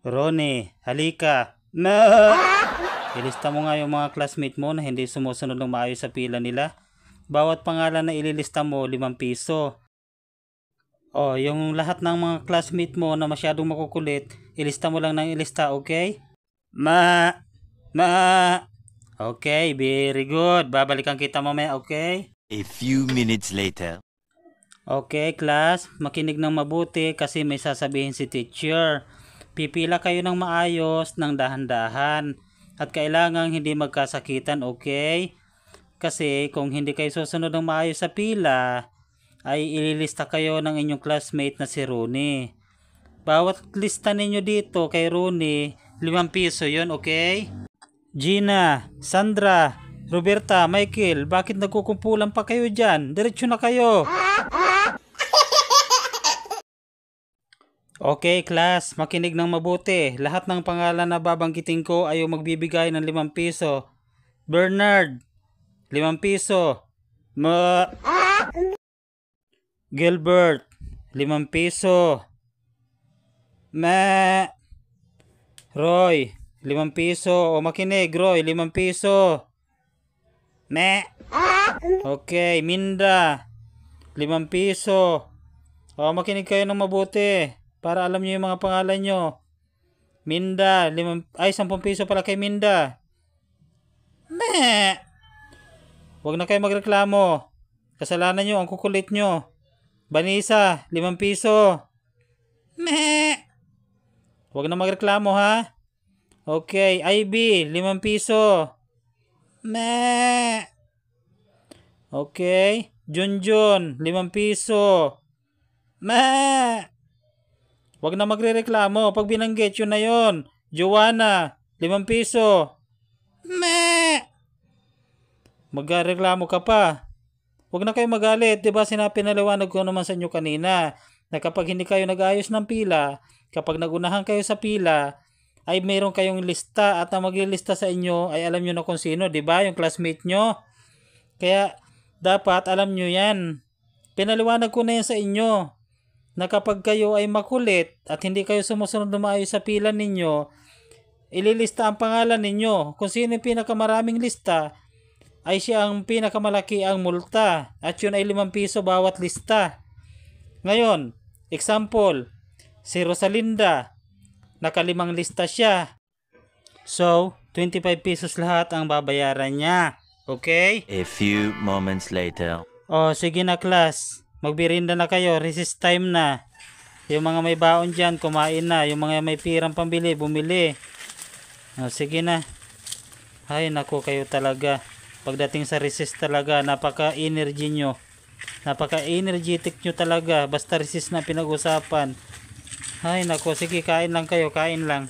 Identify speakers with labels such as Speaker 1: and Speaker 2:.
Speaker 1: Ronnie, halika. Ma! Ilista mo nga yung mga classmate mo na hindi sumusunod ng maayos sa pila nila. Bawat pangalan na ililista mo, 5 piso. O, yung lahat ng mga classmate mo na masyadong makukulit, ilista mo lang ng ilista, okay? Ma! Okay, very good. Babalikan kita mamaya, okay?
Speaker 2: A few minutes later.
Speaker 1: Okay, class. Makinig ng mabuti kasi may sasabihin si teacher. Pipila kayo ng maayos, ng dahan-dahan. At kailangang hindi magkasakitan, okay? Kasi kung hindi kayo susunod ng maayos sa pila, ay ililista kayo ng inyong classmate na si Rooney. Bawat lista ninyo dito kay Rooney, 5 piso yun, okay? Gina, Sandra, Roberta, Michael, bakit nagkukumpulan pa kayo dyan? Diretso na kayo. Okay, class, makinig ng mabuti. Lahat ng pangalan na babanggitin ko ay magbibigay ng 5 piso. Bernard, 5 piso. Gilbert, 5 piso. Roy, 5 piso. O makinig, Roy, 5 piso. Okay, Minda, 5 piso. O makinig kayo ng mabuti para alam nyo yung mga pangalan nyo. Minda, 10 piso pala kay Minda. Huwag na kayo magreklamo. Kasalanan nyo, ang kukulit nyo. Vanessa, 5 piso. Huwag na magreklamo ha. Okay, Ivy, 5 piso. Okay, Junjun, 5 piso. Huwag na magrereklamo. Pag binanggit yun na yun. Joanna, 5 piso. Magreklamo ka pa. Huwag na kayo magalit. Diba pinaliwanag ko naman sa inyo kanina na kapag hindi kayo nag-ayos ng pila, kapag nagunahan kayo sa pila, ay mayroon kayong lista at ang maglilista sa inyo ay alam nyo na kung sino, diba? Yung classmate nyo. Kaya dapat alam nyo yan. Pinaliwanag ko na yan sa inyo na kapag kayo ay makulit at hindi kayo sumusunod na maayos sa pila ninyo, ililista ang pangalan ninyo. Kung sino yung pinakamaraming lista, ay siya ang pinakamalaki ang multa. At yun ay 5 piso bawat lista. Ngayon, example, si Rosalinda, naka-5 lista siya. So, 25 pesos lahat ang babayaran niya. Okay?
Speaker 2: A few moments later.
Speaker 1: O, sige na class. Magbirinda na kayo, recess time na. Yung mga may baon dyan, kumain na. Yung mga may pirang pambili, bumili. O, sige na. Ay, naku kayo talaga. Pagdating sa recess talaga, napaka-energy nyo. Napaka-energetic nyo talaga. Basta recess na pinag-usapan. Ay, naku, sige, kain lang kayo, kain lang.